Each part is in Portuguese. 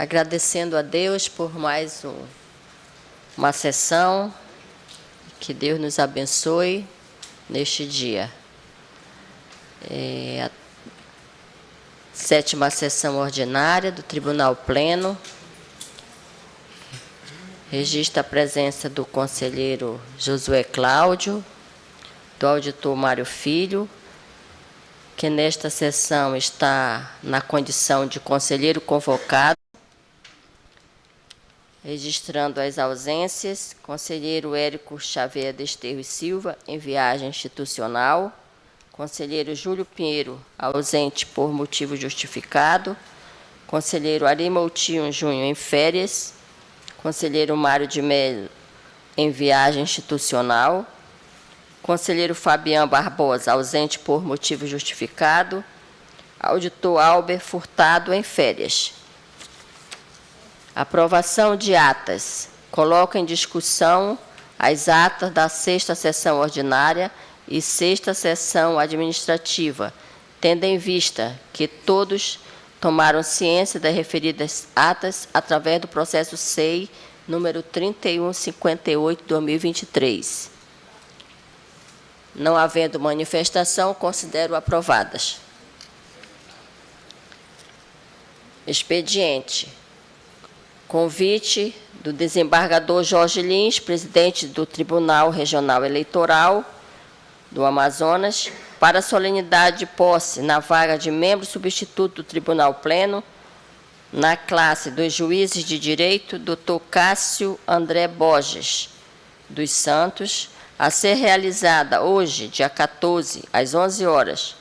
agradecendo a Deus por mais uma sessão, que Deus nos abençoe neste dia. A 7ª sessão ordinária do Tribunal Pleno. Registra a presença do conselheiro Josué Cláudio, do auditor Mário Filho, que nesta sessão está na condição de conselheiro convocado. Registrando as ausências, conselheiro Érico Xavier Desterro e Silva, em viagem institucional. Conselheiro Júlio Pinheiro, ausente por motivo justificado. Conselheiro Ari Moutinho Júnior, em férias. Conselheiro Mário de Mello, em viagem institucional. Conselheiro Fabiano Barbosa, ausente por motivo justificado. Auditor Albert Furtado, em férias. Aprovação de atas. Coloco em discussão as atas da 6ª sessão ordinária e 6ª sessão administrativa, tendo em vista que todos tomaram ciência das referidas atas através do processo SEI número 3158/2023. Não havendo manifestação, considero aprovadas. Expediente. Convite do desembargador Jorge Lins, presidente do Tribunal Regional Eleitoral do Amazonas, para a solenidade de posse na vaga de membro substituto do Tribunal Pleno, na classe dos juízes de direito, Dr. Cássio André Borges dos Santos, a ser realizada hoje, dia 14, às 11 horas,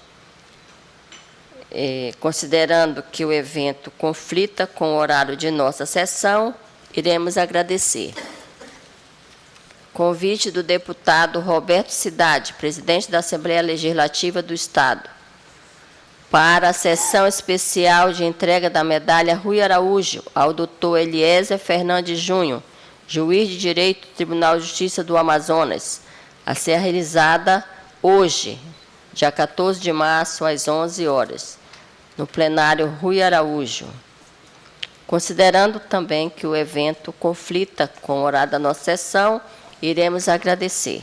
considerando que o evento conflita com o horário de nossa sessão, iremos agradecer. Convite do deputado Roberto Cidade, presidente da Assembleia Legislativa do Estado, para a sessão especial de entrega da medalha Rui Araújo ao doutor Eliezer Fernandes Júnior, juiz de direito do Tribunal de Justiça do Amazonas, a ser realizada hoje, dia 14 de março, às 11 horas, no plenário Rui Araújo. Considerando também que o evento conflita com o horário da nossa sessão, iremos agradecer.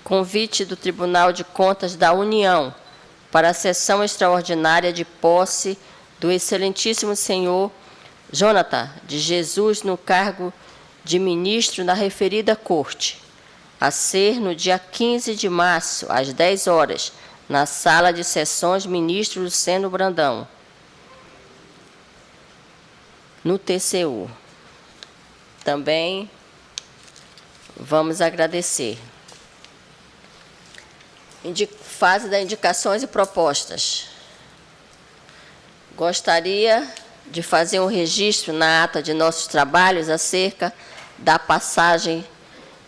Convite do Tribunal de Contas da União para a sessão extraordinária de posse do excelentíssimo senhor Jonathan de Jesus no cargo de ministro na referida corte, a ser no dia 15 de março, às 10 horas, na sala de sessões ministro Luceno Brandão, no TCU. Também vamos agradecer. Fase das indicações e propostas. Gostaria de fazer um registro na ata de nossos trabalhos acerca da passagem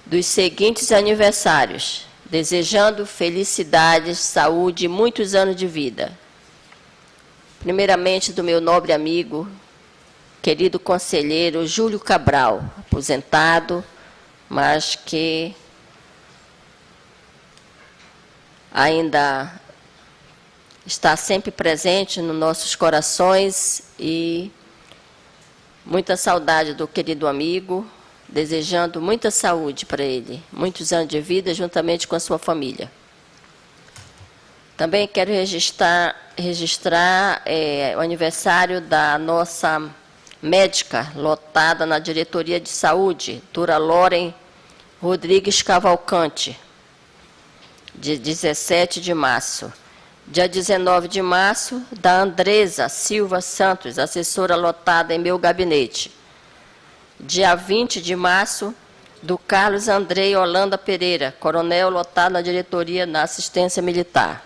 dos seguintes aniversários, desejando felicidades, saúde e muitos anos de vida. Primeiramente, do meu nobre amigo, querido conselheiro Júlio Cabral, aposentado, mas que ainda está sempre presente nos nossos corações, e muita saudade do querido amigo, desejando muita saúde para ele, muitos anos de vida juntamente com a sua família. Também quero registrar o aniversário da nossa médica lotada na Diretoria de Saúde, Dra. Loren Rodrigues Cavalcante, de 17 de março. Dia 19 de março, da Andresa Silva Santos, assessora lotada em meu gabinete. Dia 20 de março, do Carlos Andrei Holanda Pereira, coronel lotado na diretoria na assistência militar.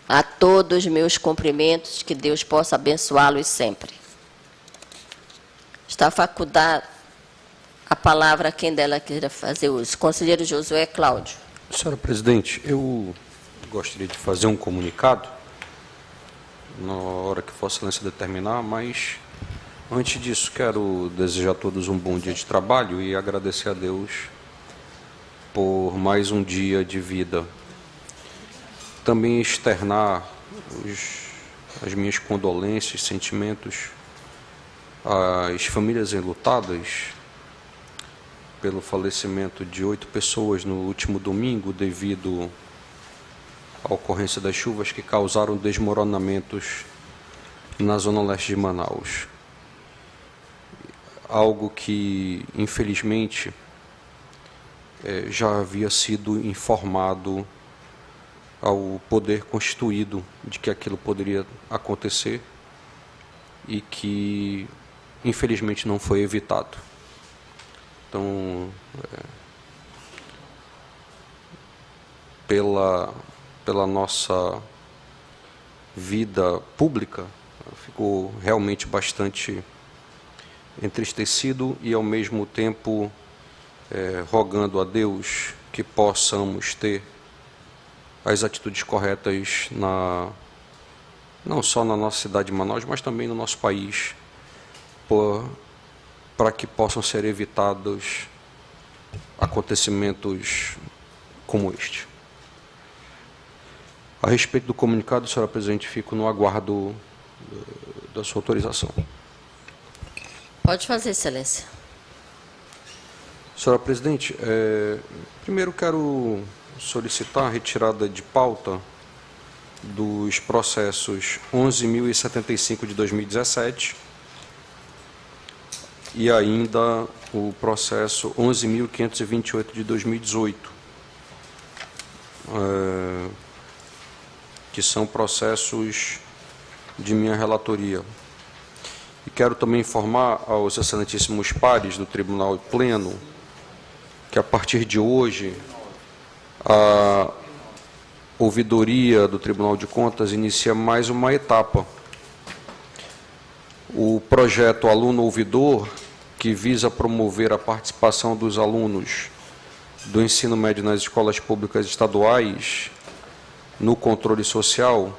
A todos meus cumprimentos, que Deus possa abençoá-los sempre. Está facultada a palavra a quem dela queira fazer uso. Conselheiro Josué Cláudio. Senhora presidente, eu gostaria de fazer um comunicado, na hora que Vossa Excelência determinar, mas antes disso quero desejar a todos um bom dia de trabalho e agradecer a Deus por mais um dia de vida. Também externar as minhas condolências, sentimentos as famílias enlutadas pelo falecimento de 8 pessoas no último domingo devido à ocorrência das chuvas que causaram desmoronamentos na zona leste de Manaus. Algo que, infelizmente, já havia sido informado ao poder constituído de que aquilo poderia acontecer e que, infelizmente, não foi evitado. Então, pela nossa vida pública, ficou realmente bastante entristecido e, ao mesmo tempo, rogando a Deus que possamos ter as atitudes corretas não só na nossa cidade de Manaus, mas também no nosso país, para que possam ser evitados acontecimentos como este. A respeito do comunicado, senhora presidente, fico no aguardo da sua autorização. Pode fazer, excelência. Senhora presidente, primeiro quero solicitar a retirada de pauta dos processos 11.075 de 2017 e ainda o processo 11.528 de 2018, que são processos de minha relatoria. E quero também informar aos excelentíssimos pares do Tribunal Pleno que, a partir de hoje, a ouvidoria do Tribunal de Contas inicia mais uma etapa. O projeto Aluno Ouvidor, que visa promover a participação dos alunos do ensino médio nas escolas públicas estaduais no controle social,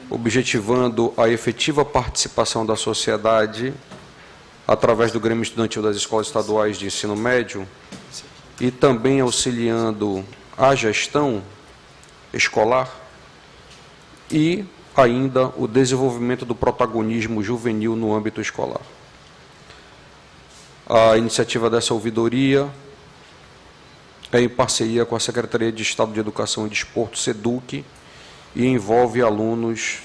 objetivando a efetiva participação da sociedade através do Grêmio Estudantil das Escolas Estaduais de Ensino Médio e também auxiliando a gestão escolar e ainda o desenvolvimento do protagonismo juvenil no âmbito escolar. A iniciativa dessa ouvidoria é em parceria com a Secretaria de Estado de Educação e Desporto, SEDUC, e envolve alunos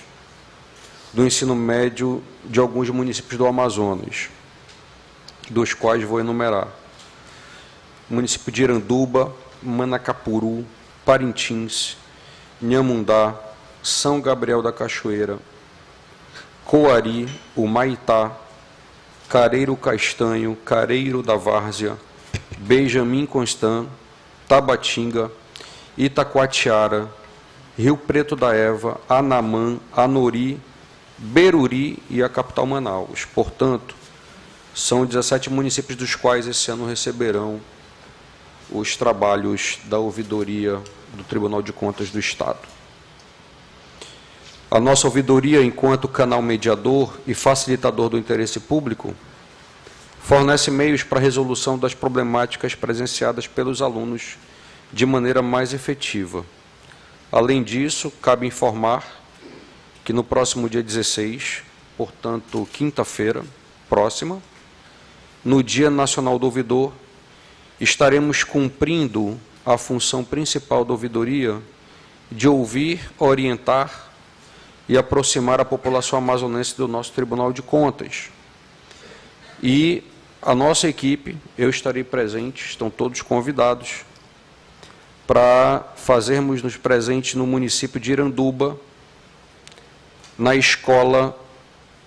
do ensino médio de alguns municípios do Amazonas, dos quais vou enumerar: município de Iranduba, Manacapuru, Parintins, Nhamundá, São Gabriel da Cachoeira, Coari, Humaitá, Careiro Castanho, Careiro da Várzea, Benjamin Constant, Tabatinga, Itacoatiara, Rio Preto da Eva, Anamã, Anori, Beruri e a capital Manaus. Portanto, são 17 municípios dos quais esse ano receberão os trabalhos da ouvidoria do Tribunal de Contas do Estado. A nossa ouvidoria, enquanto canal mediador e facilitador do interesse público, fornece meios para a resolução das problemáticas presenciadas pelos alunos de maneira mais efetiva. Além disso, cabe informar que no próximo dia 16, portanto, quinta-feira próxima, no Dia Nacional do Ouvidor, estaremos cumprindo a função principal da ouvidoria de ouvir, orientar e aproximar a população amazonense do nosso Tribunal de Contas. E a nossa equipe, eu estarei presente, estão todos convidados, para fazermos nos presentes no município de Iranduba, na Escola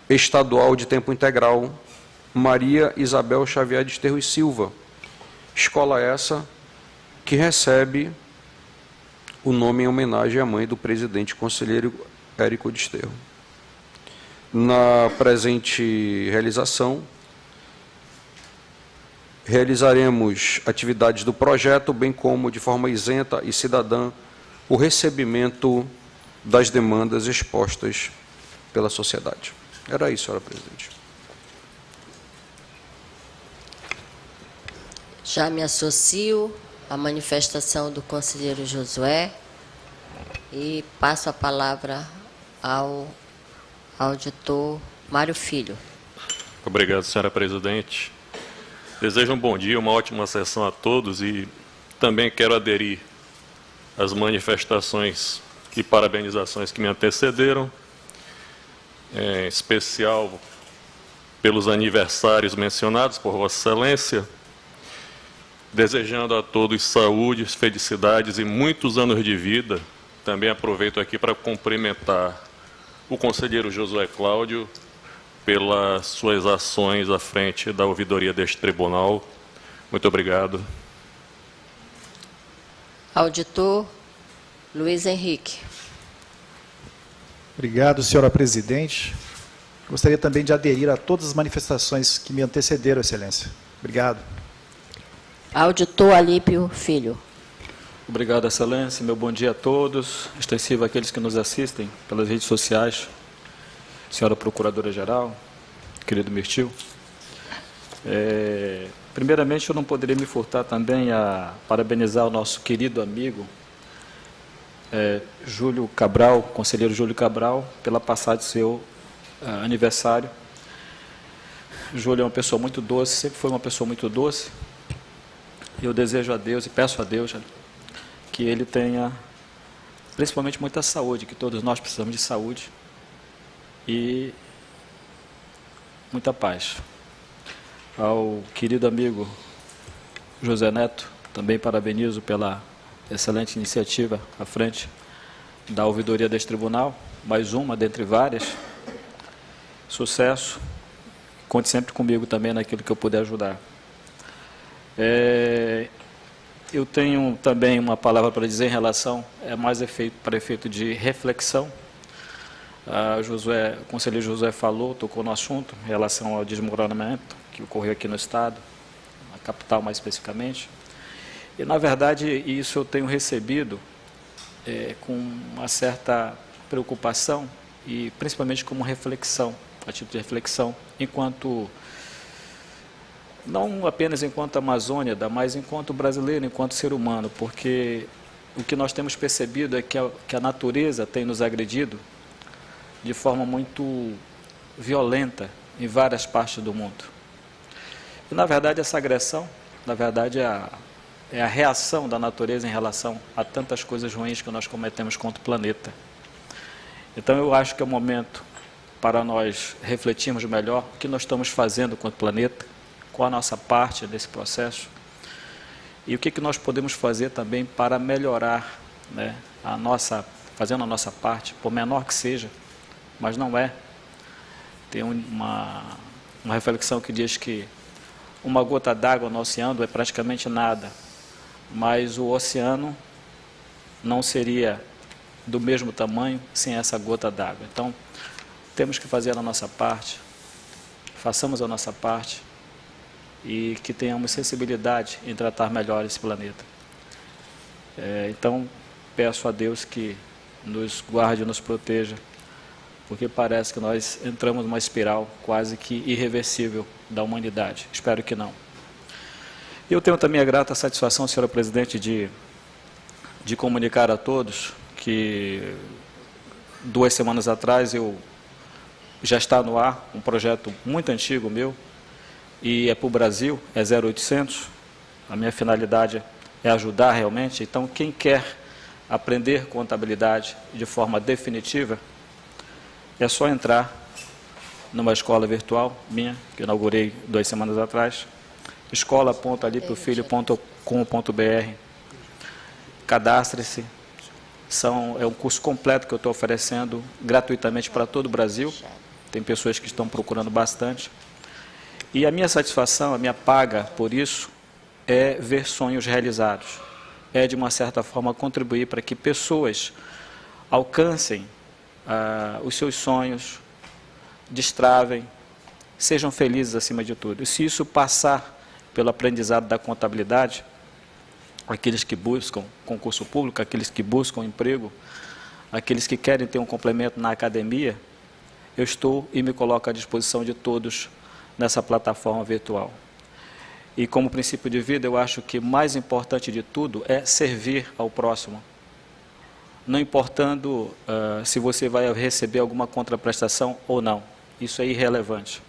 Estadual de Tempo Integral Maria Isabel Xavier de Desterro e Silva. Escola essa que recebe o nome em homenagem à mãe do presidente conselheiro Érico Desterro. Na presente realização, realizaremos atividades do projeto, bem como, de forma isenta e cidadã, o recebimento das demandas expostas pela sociedade. Era isso, senhora presidente. Já me associo à manifestação do conselheiro Josué e passo a palavra ao auditor Mário Filho. Obrigado, senhora presidente. Desejo um bom dia, uma ótima sessão a todos e também quero aderir às manifestações e parabenizações que me antecederam, em especial pelos aniversários mencionados por Vossa Excelência, desejando a todos saúde, felicidades e muitos anos de vida. Também aproveito aqui para cumprimentar o conselheiro Josué Cláudio pelas suas ações à frente da ouvidoria deste tribunal. Muito obrigado. Auditor Luiz Henrique. Obrigado, senhora presidente. Gostaria também de aderir a todas as manifestações que me antecederam, excelência. Obrigado. Auditor Alípio Filho. Obrigado, excelência. Meu bom dia a todos, extensivo àqueles que nos assistem pelas redes sociais. Senhora Procuradora-Geral, querido Mirtil. Primeiramente, eu não poderia me furtar também a parabenizar o nosso querido amigo Júlio Cabral, conselheiro Júlio Cabral, pela passagem do seu aniversário. Júlio é uma pessoa muito doce, sempre foi uma pessoa muito doce. Eu desejo a Deus e peço a Deus que ele tenha, principalmente, muita saúde, que todos nós precisamos de saúde e muita paz. Ao querido amigo José Neto, também parabenizo pela excelente iniciativa à frente da ouvidoria deste tribunal, mais uma dentre várias. Sucesso, conte sempre comigo também naquilo que eu puder ajudar. Eu tenho também uma palavra para dizer em relação, mais para efeito de reflexão. O conselheiro Josué tocou no assunto em relação ao desmoronamento que ocorreu aqui no Estado, na capital mais especificamente. E, na verdade, isso eu tenho recebido com uma certa preocupação e principalmente como reflexão, a título de reflexão, não apenas enquanto Amazônia, mas enquanto brasileiro, enquanto ser humano, porque o que nós temos percebido é que a natureza tem nos agredido de forma muito violenta em várias partes do mundo. E, na verdade, essa agressão, é a reação da natureza em relação a tantas coisas ruins que nós cometemos contra o planeta. Então, eu acho que é o momento para nós refletirmos melhor o que nós estamos fazendo contra o planeta, qual a nossa parte desse processo e o que nós podemos fazer também para melhorar, fazendo a nossa parte, por menor que seja, mas não é. Tem uma reflexão que diz que uma gota d'água no oceano é praticamente nada, mas o oceano não seria do mesmo tamanho sem essa gota d'água. Então, temos que fazer a nossa parte, façamos a nossa parte e que tenhamos sensibilidade em tratar melhor esse planeta. Então, peço a Deus que nos guarde e nos proteja, porque parece que nós entramos numa espiral quase que irreversível da humanidade. Espero que não. Eu tenho também a grata satisfação, senhora presidente, de comunicar a todos que 2 semanas atrás já está no ar um projeto muito antigo meu, e é para o Brasil, é 0800, a minha finalidade é ajudar realmente. Então, quem quer aprender contabilidade de forma definitiva, é só entrar numa escola virtual minha, que inaugurei 2 semanas atrás, escola.alipiofilho.com.br. Cadastre-se. É um curso completo que eu estou oferecendo gratuitamente para todo o Brasil. Tem pessoas que estão procurando bastante. E a minha satisfação, a minha paga por isso, é ver sonhos realizados. É, de uma certa forma, contribuir para que pessoas alcancem os seus sonhos, destravem, sejam felizes acima de tudo. E se isso passar pelo aprendizado da contabilidade, aqueles que buscam concurso público, aqueles que buscam emprego, aqueles que querem ter um complemento na academia, eu estou e me coloco à disposição de todos nessa plataforma virtual. E como princípio de vida, eu acho que mais importante de tudo é servir ao próximo. Não importando se você vai receber alguma contraprestação ou não. isso é irrelevante.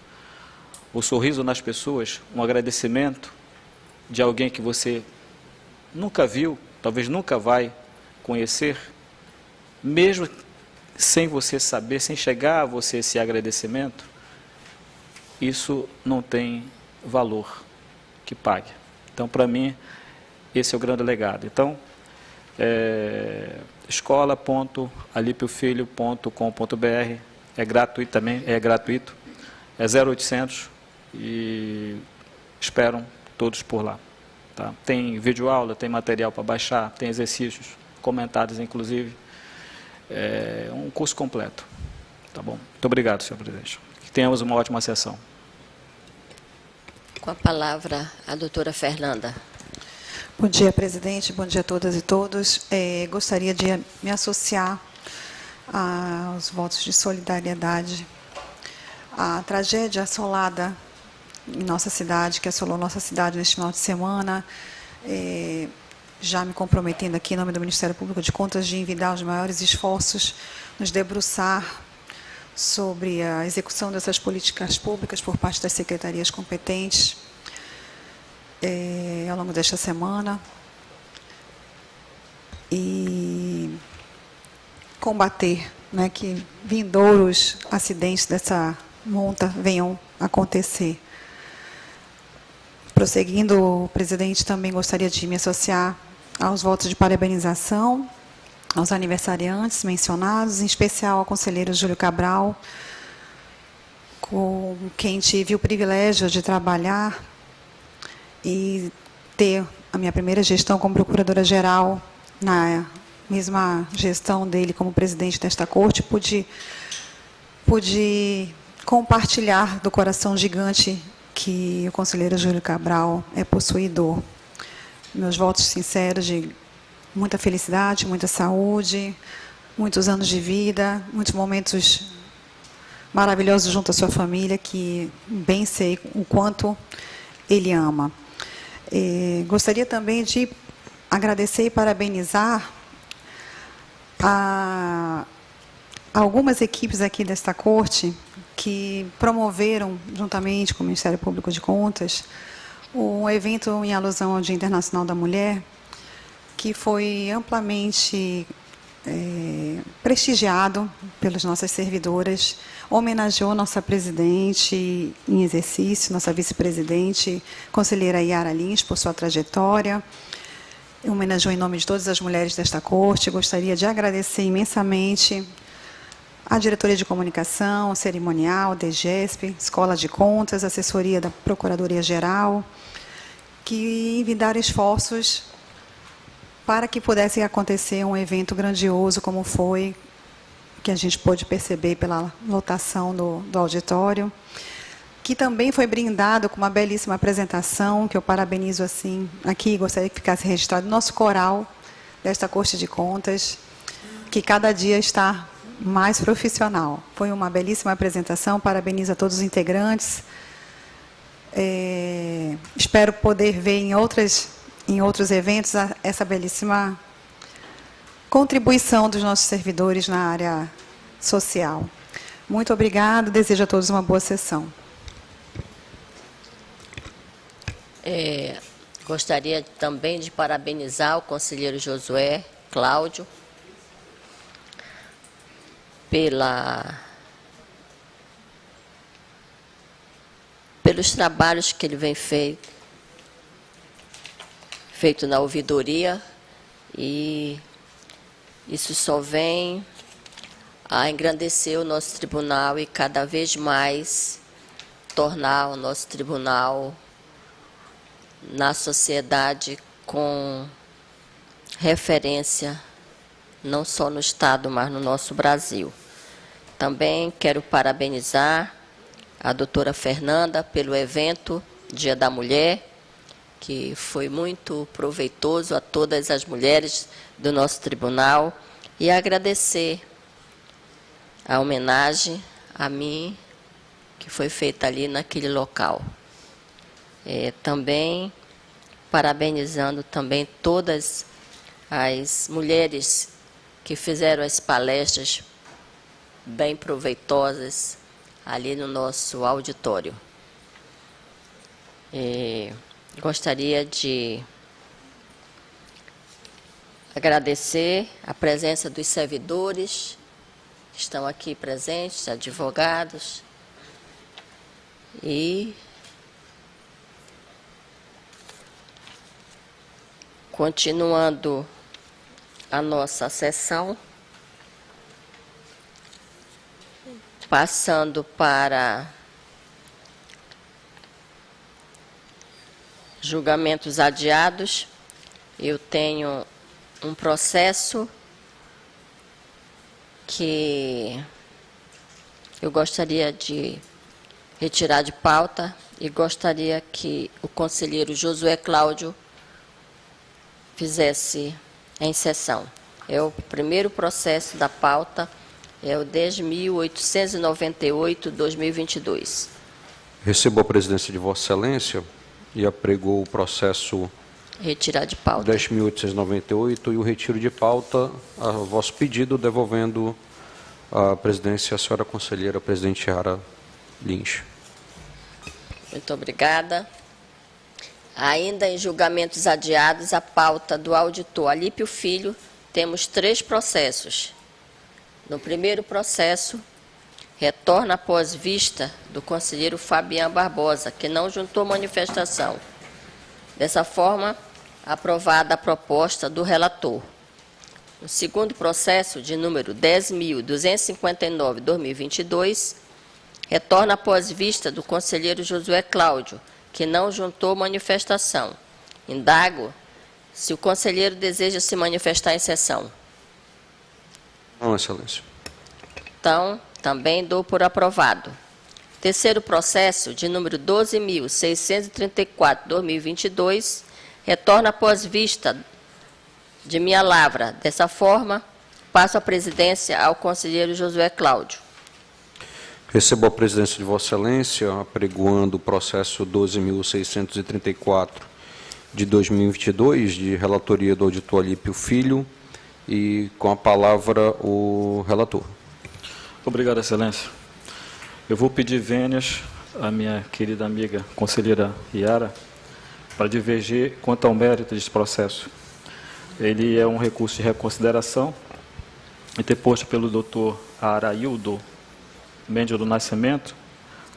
O sorriso nas pessoas, um agradecimento de alguém que você nunca viu, talvez nunca vai conhecer, mesmo sem você saber, sem chegar a você esse agradecimento, isso não tem valor que pague. Então, para mim, esse é o grande legado. Então, escola.alipiofilho.com.br é gratuito também, é 0800 e esperam todos por lá. Tá? Tem videoaula, tem material para baixar, tem exercícios comentados, inclusive. É um curso completo. Tá bom? Muito obrigado, senhor presidente. Que tenhamos uma ótima sessão. Com a palavra, a doutora Fernanda. Bom dia, presidente. Bom dia a todas e todos. Gostaria de me associar aos votos de solidariedade à tragédia assolada em nossa cidade, que assolou nossa cidade neste final de semana. Já me comprometendo aqui, em nome do Ministério Público de Contas, de envidar os maiores esforços, nos debruçar sobre a execução dessas políticas públicas por parte das secretarias competentes ao longo desta semana e combater, né, que vindouros acidentes dessa monta venham a acontecer. Prosseguindo, presidente, também gostaria de me associar aos votos de parabenização aos aniversariantes mencionados, em especial ao conselheiro Júlio Cabral, com quem tive o privilégio de trabalhar e ter a minha primeira gestão como procuradora-geral, na mesma gestão dele como presidente desta corte, pude compartilhar do coração gigante que o conselheiro Júlio Cabral é possuidor. Meus votos sinceros de muita felicidade, muita saúde, muitos anos de vida, muitos momentos maravilhosos junto à sua família, que bem sei o quanto ele ama. Gostaria também de agradecer e parabenizar a algumas equipes aqui desta corte que promoveram, juntamente com o Ministério Público de Contas, um evento em alusão ao Dia Internacional da Mulher, que foi amplamente prestigiado pelas nossas servidoras, homenageou nossa presidente em exercício, nossa vice-presidente, conselheira Yara Lins, por sua trajetória, homenageou em nome de todas as mulheres desta corte. Gostaria de agradecer imensamente a Diretoria de Comunicação, Cerimonial, DGESP, Escola de Contas, Assessoria da Procuradoria-Geral, que envidaram esforços para que pudesse acontecer um evento grandioso como foi, que a gente pôde perceber pela lotação do auditório, que também foi brindado com uma belíssima apresentação, que eu parabenizo assim aqui, gostaria que ficasse registrado, nosso coral desta Corte de Contas, que cada dia está mais profissional. Foi uma belíssima apresentação, parabenizo a todos os integrantes. Espero poder ver em outros eventos essa belíssima contribuição dos nossos servidores na área social. Muito obrigado, desejo a todos uma boa sessão. Gostaria também de parabenizar o conselheiro Josué Cláudio pelos trabalhos que ele vem feito na ouvidoria, e isso só vem a engrandecer o nosso tribunal e cada vez mais tornar o nosso tribunal na sociedade com referência, não só no Estado, mas no nosso Brasil. Também quero parabenizar a doutora Fernanda pelo evento Dia da Mulher, que foi muito proveitoso a todas as mulheres do nosso tribunal, e agradecer a homenagem a mim, que foi feita ali naquele local. Também parabenizando também todas as mulheres que fizeram as palestras bem proveitosas ali no nosso auditório. E gostaria de agradecer a presença dos servidores que estão aqui presentes, advogados, e continuando a nossa sessão, passando para julgamentos adiados, eu tenho um processo que eu gostaria de retirar de pauta e gostaria que o conselheiro Josué Cláudio fizesse em sessão. É o primeiro processo da pauta, é o 10.898/2022. Recebo a presidência de Vossa Excelência e apregou o processo Retirar de pauta. 10.898 e o retiro de pauta a vosso pedido, devolvendo a presidência à senhora conselheira, presidente Yara Lins. Muito obrigada. Ainda em julgamentos adiados, a pauta do auditor Alípio Filho, temos 3 processos. No primeiro processo, retorna após vista do conselheiro Fabiano Barbosa, que não juntou manifestação. Dessa forma, aprovada a proposta do relator. No segundo processo, de número 10.259/2022, retorna após vista do conselheiro Josué Cláudio, que não juntou manifestação. Indago se o conselheiro deseja se manifestar em sessão. Não, Excelência. Então, também dou por aprovado. Terceiro processo, de número 12.634/2022, retorna após vista de minha lavra. Dessa forma, passo a presidência ao conselheiro Josué Cláudio. Recebo a presidência de Vossa Excelência, apregoando o processo 12.634 de 2022, de relatoria do auditor Alípio Filho, e com a palavra o relator. Obrigado, Excelência. Eu vou pedir vênias à minha querida amiga conselheira Yara para divergir quanto ao mérito deste processo. Ele é um recurso de reconsideração, interposto pelo doutor Araildo Mendes do Nascimento,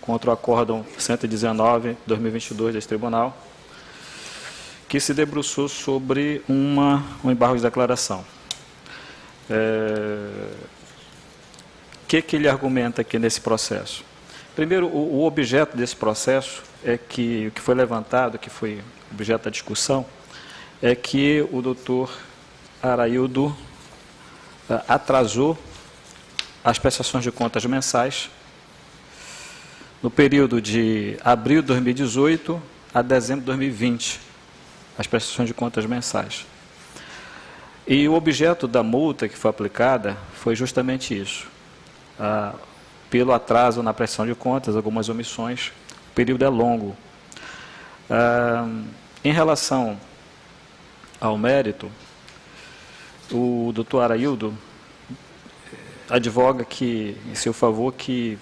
contra o acórdão 119/2022 deste tribunal, que se debruçou sobre um embargo de declaração. O que ele argumenta aqui nesse processo? Primeiro, o objeto desse processo é que, o que foi levantado, que foi objeto da discussão, é que o doutor Araildo atrasou as prestações de contas mensais no período de abril de 2018 a dezembro de 2020, as prestações de contas mensais. E o objeto da multa que foi aplicada foi justamente isso. Pelo atraso na prestação de contas, algumas omissões, o período é longo. Em relação ao mérito, o doutor Araildo advoga que, em seu favor, que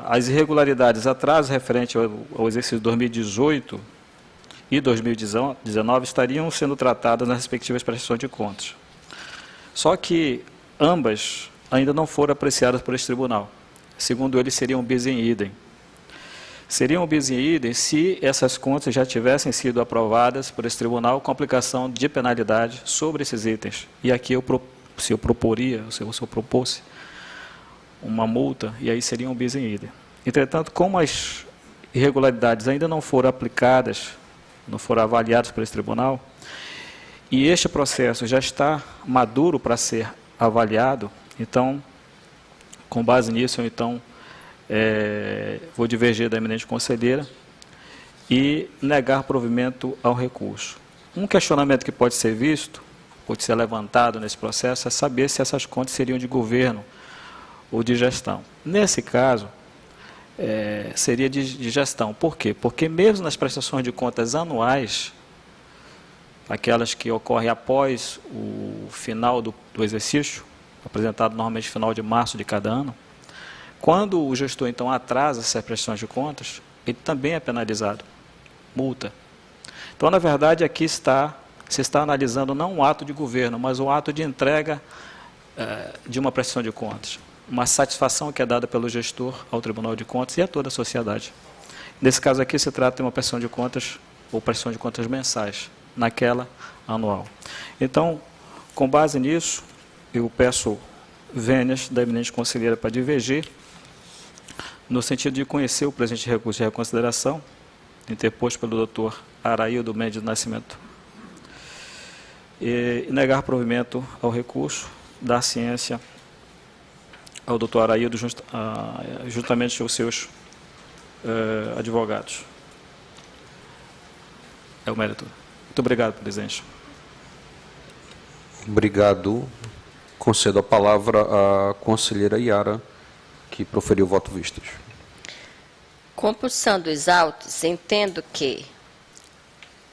as irregularidades, atrasos referentes ao exercício 2018 e 2019 estariam sendo tratadas nas respectivas prestações de contas. Só que ambas ainda não foram apreciadas por esse tribunal. Segundo ele, seriam bis in idem. Seriam bis in idem se essas contas já tivessem sido aprovadas por esse tribunal com aplicação de penalidade sobre esses itens. E aqui se eu propôsse uma multa, e aí seriam bis in idem. Entretanto, como as irregularidades ainda não foram aplicadas, não foram avaliadas por esse tribunal, e este processo já está maduro para ser avaliado, então, com base nisso, eu vou divergir da eminente conselheira e negar provimento ao recurso. Um questionamento que pode ser visto, pode ser levantado nesse processo, é saber se essas contas seriam de governo ou de gestão. Nesse caso, seria de gestão. Por quê? Porque mesmo nas prestações de contas anuais, aquelas que ocorrem após o final do exercício, apresentado normalmente no final de março de cada ano. Quando o gestor, então, atrasa essas prestações de contas, ele também é penalizado, multa. Então, na verdade, aqui se está analisando não um ato de governo, mas um ato de entrega de uma prestação de contas. Uma satisfação que é dada pelo gestor ao Tribunal de Contas e a toda a sociedade. Nesse caso aqui, se trata de uma prestação de contas ou prestação de contas mensais, naquela anual. Então, com base nisso, eu peço vênias da eminente conselheira para divergir, no sentido de conhecer o presente recurso de reconsideração, interposto pelo doutor Araildo Mendes do Nascimento, e negar provimento ao recurso, dar ciência ao doutor Araildo, juntamente aos seus advogados. É o mérito. Muito obrigado, presidente. Obrigado. Concedo a palavra à conselheira Yara, que proferiu o voto vistas. Compulsão dos autos, entendo que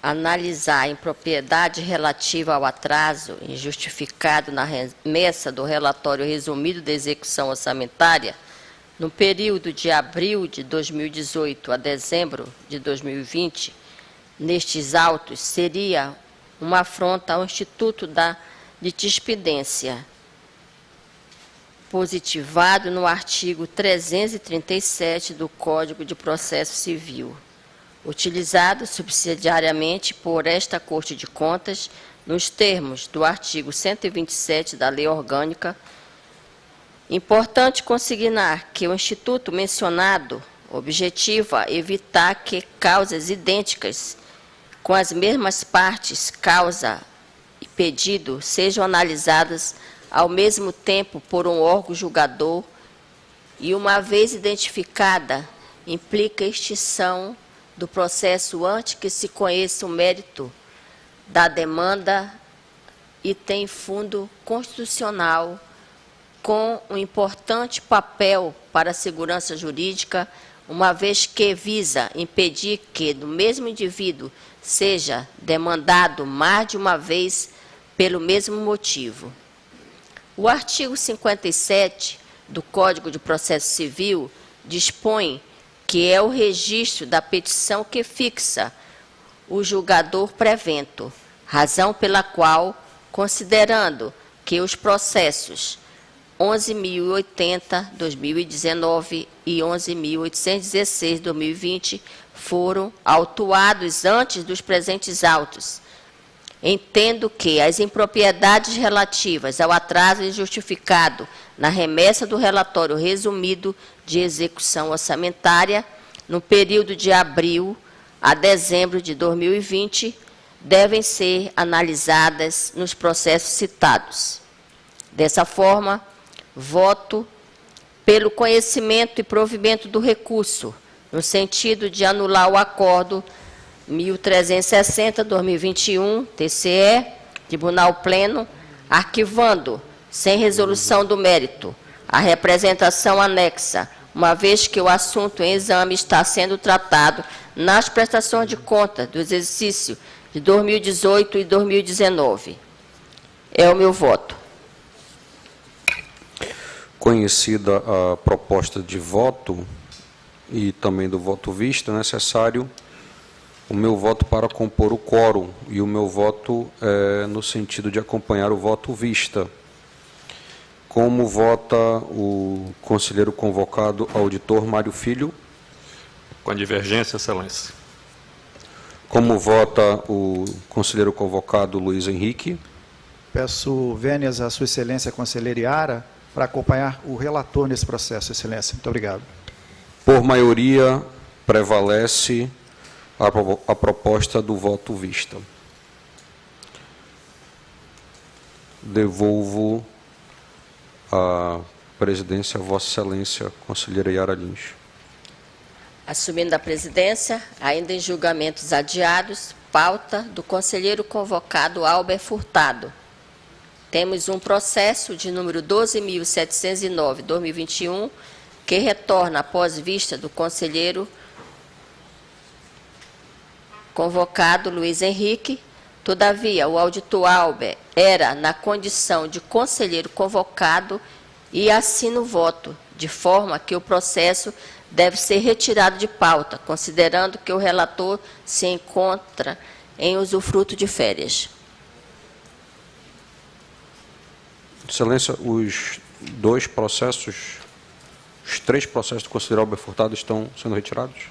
analisar a impropriedade relativa ao atraso injustificado na remessa do relatório resumido da execução orçamentária no período de abril de 2018 a dezembro de 2020, nestes autos, seria uma afronta ao Instituto da Litispendência, positivado no artigo 337 do Código de Processo Civil, utilizado subsidiariamente por esta Corte de Contas nos termos do artigo 127 da Lei Orgânica. Importante consignar que o Instituto mencionado objetiva evitar que causas idênticas com as mesmas partes, causa e pedido, sejam analisadas ao mesmo tempo por um órgão julgador e, uma vez identificada, implica extinção do processo antes que se conheça o mérito da demanda e tem fundo constitucional com um importante papel para a segurança jurídica, uma vez que visa impedir que do mesmo indivíduo seja demandado mais de uma vez pelo mesmo motivo. O artigo 57 do Código de Processo Civil dispõe que é o registro da petição que fixa o julgador prevento, razão pela qual, considerando que os processos 11.080, 2019 e 11.816, 2020, foram autuados antes dos presentes autos. Entendo que as impropriedades relativas ao atraso injustificado na remessa do relatório resumido de execução orçamentária no período de abril a dezembro de 2020 devem ser analisadas nos processos citados. Dessa forma, voto pelo conhecimento e provimento do recurso, no sentido de anular o acordo 1360/2021, TCE, Tribunal Pleno, arquivando, sem resolução do mérito, a representação anexa, uma vez que o assunto em exame está sendo tratado nas prestações de contas do exercício de 2018 e 2019. É o meu voto. Conhecida a proposta de voto e também do voto visto, é necessário o meu voto para compor o quórum, e o meu voto é no sentido de acompanhar o voto vista. Como vota o conselheiro convocado, auditor Mário Filho? Com a divergência, excelência. Como vota o conselheiro convocado, Luiz Henrique? Peço vênias à sua excelência, conselheira Yara, para acompanhar o relator nesse processo, excelência. Muito obrigado. Por maioria, prevalece a proposta do voto vista. Devolvo a presidência a Vossa Excelência, conselheira Yara Lins. Assumindo a presidência, ainda em julgamentos adiados, pauta do conselheiro convocado Albert Furtado. Temos um processo de número 12.709/2021, que retorna após vista do conselheiro convocado Luiz Henrique. Todavia, o auditor Albert era na condição de conselheiro convocado e assino o voto, de forma que o processo deve ser retirado de pauta, considerando que o relator se encontra em usufruto de férias. Excelência, os três processos do conselheiro Albert Furtado estão sendo retirados?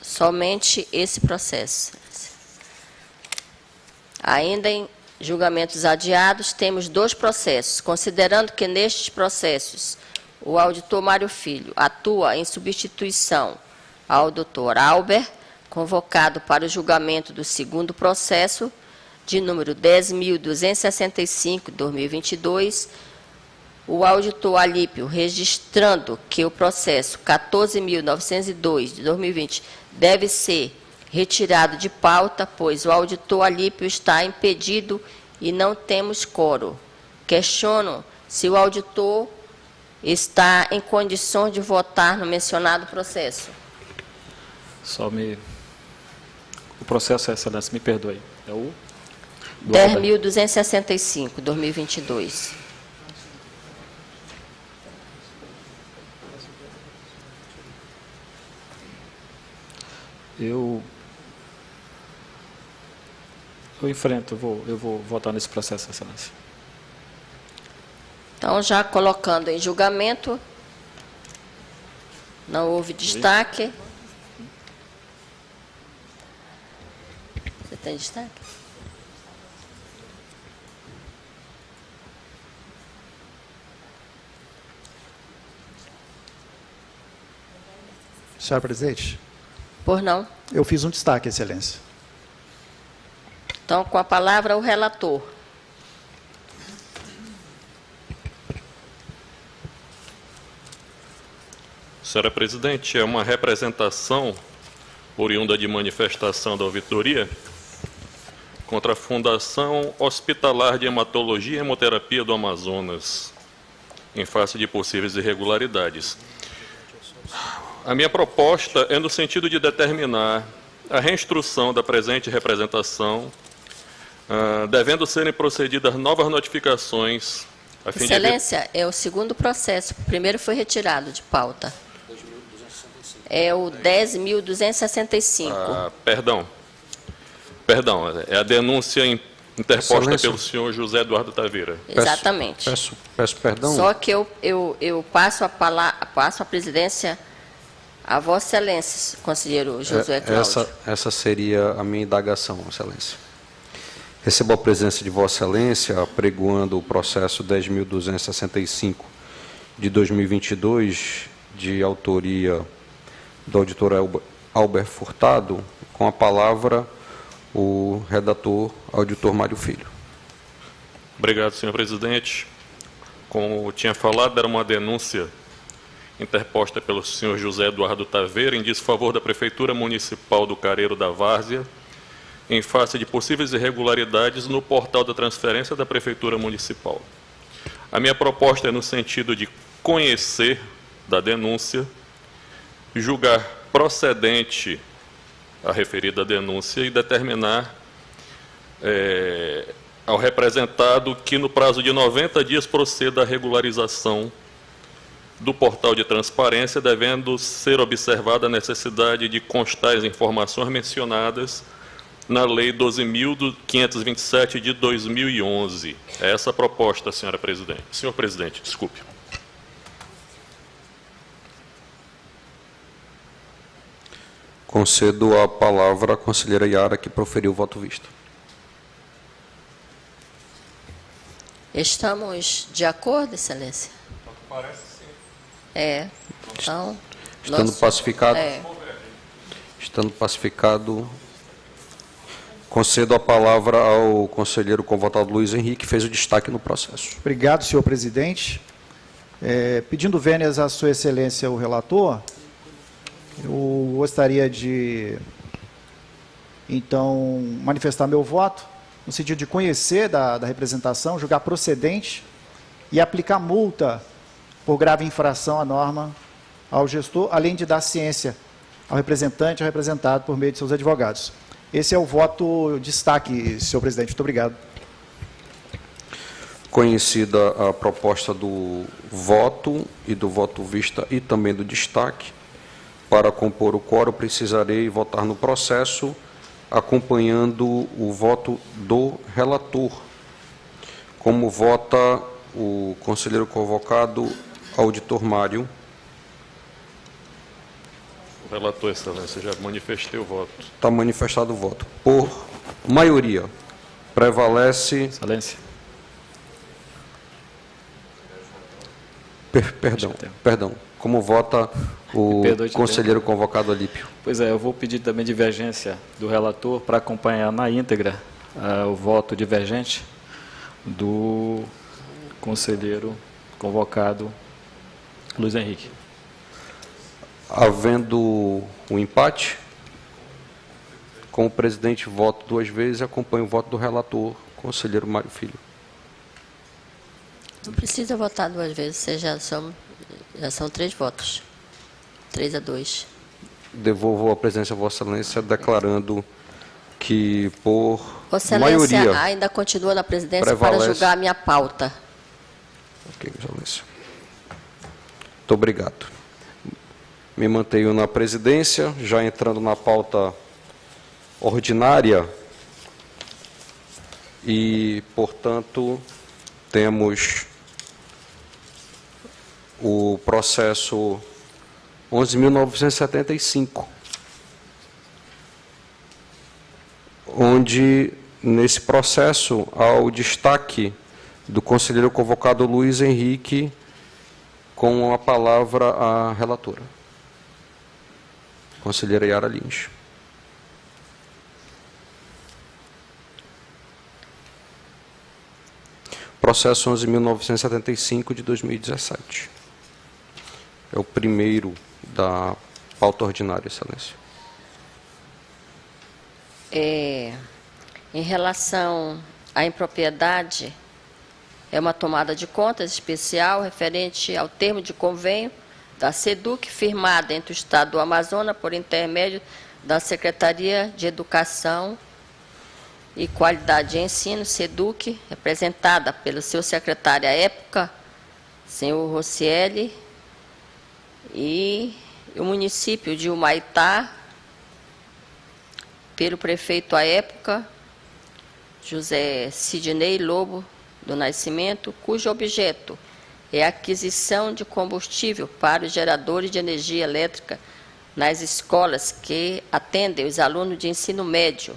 Somente esse processo. Ainda em julgamentos adiados, temos 2 processos, considerando que nestes processos o auditor Mário Filho atua em substituição ao doutor Albert, convocado para o julgamento do 2º processo, de número 10.265/2022, o auditor Alípio, registrando que o processo 14.902 de 2020 deve ser retirado de pauta, pois o auditor Alípio está impedido e não temos quórum. Questiono se o auditor está em condições de votar no mencionado processo. O processo, excelência, me perdoe. É o 10.265, 2022. Eu enfrento, eu vou votar nesse processo, excelência. Então, já colocando em julgamento, não houve destaque. Você tem destaque? Senhora presidente, Por não. eu fiz um destaque, excelência. Então, com a palavra, o relator. Senhora presidente, é uma representação oriunda de manifestação da ouvidoria contra a Fundação Hospitalar de Hematologia e Hemoterapia do Amazonas, em face de possíveis irregularidades. A minha proposta é no sentido de determinar a reinstrução da presente representação, devendo serem procedidas novas notificações, a fim Excelência, é o 2º processo. O primeiro foi retirado de pauta. É o 10.265. Perdão, é a denúncia interposta Excelência. pelo senhor José Eduardo Taveira. Exatamente. Peço perdão. Só que eu passo a presidência a Vossa Excelência, conselheiro Josué Cláudio. Essa seria a minha indagação, Excelência. Recebo a presença de Vossa Excelência apregoando o processo 10.265 de 2022, de autoria do auditor Albert Furtado, com a palavra o redator, auditor Mário Filho. Obrigado, senhor presidente. Como tinha falado, era uma denúncia interposta pelo senhor José Eduardo Taveira em desfavor da Prefeitura Municipal do Careiro da Várzea, em face de possíveis irregularidades no portal da transferência da Prefeitura Municipal. A minha proposta é no sentido de conhecer da denúncia, julgar procedente a referida denúncia e determinar ao representado que no prazo de 90 dias proceda a regularização do portal de transparência, devendo ser observada a necessidade de constar as informações mencionadas na Lei 12.527 de 2011. É essa a proposta, senhora presidente. Senhor presidente, desculpe. Concedo a palavra à conselheira Yara, que proferiu o voto visto. Estamos de acordo, Excelência? Parece sim. Então... Estando pacificado, É. estando pacificado, concedo a palavra ao conselheiro convotado Luiz Henrique, que fez o destaque no processo. Obrigado, senhor presidente. Pedindo vênias à sua excelência, o relator, eu gostaria de, então, manifestar meu voto, no sentido de conhecer da representação, julgar procedente e aplicar multa por grave infração à norma ao gestor, além de dar ciência ao representante ou representado por meio de seus advogados. Esse é o voto destaque, senhor presidente. Muito obrigado. Conhecida a proposta do voto e do voto vista e também do destaque, para compor o quórum precisarei votar no processo, acompanhando o voto do relator. Como vota o conselheiro convocado, auditor Mário? O relator, excelência, já manifestei o voto. Está manifestado o voto. Por maioria, prevalece... Excelência. Perdão. Como vota o conselheiro convocado Alípio? Pois é, eu vou pedir também divergência do relator para acompanhar na íntegra o voto divergente do conselheiro convocado Luiz Henrique. Havendo o empate, como presidente voto 2 vezes, acompanho o voto do relator, conselheiro Mário Filho. Não precisa votar 2 vezes, já são 3 votos. 3-2. Devolvo a presidência a Vossa Excelência, declarando que, por Vossa maioria... Excelência ainda continua na presidência prevalece... para julgar a minha pauta. Ok, Excelência. Muito obrigado. Me mantenho na presidência, já entrando na pauta ordinária e, portanto, temos o processo 11.975, onde, nesse processo, há o destaque do conselheiro convocado Luiz Henrique, com a palavra a relatora. Conselheira Yara Lins. Processo 11.975 de 2017. É o primeiro da pauta ordinária, Excelência. Em relação à impropriedade, é uma tomada de contas especial referente ao termo de convênio da SEDUC, firmada entre o Estado do Amazonas por intermédio da Secretaria de Educação e Qualidade de Ensino, SEDUC, representada pelo seu secretário à época, senhor Rocieli, e o município de Humaitá, pelo prefeito à época, José Sidney Lobo do Nascimento, cujo objeto é a aquisição de combustível para os geradores de energia elétrica nas escolas que atendem os alunos de ensino médio,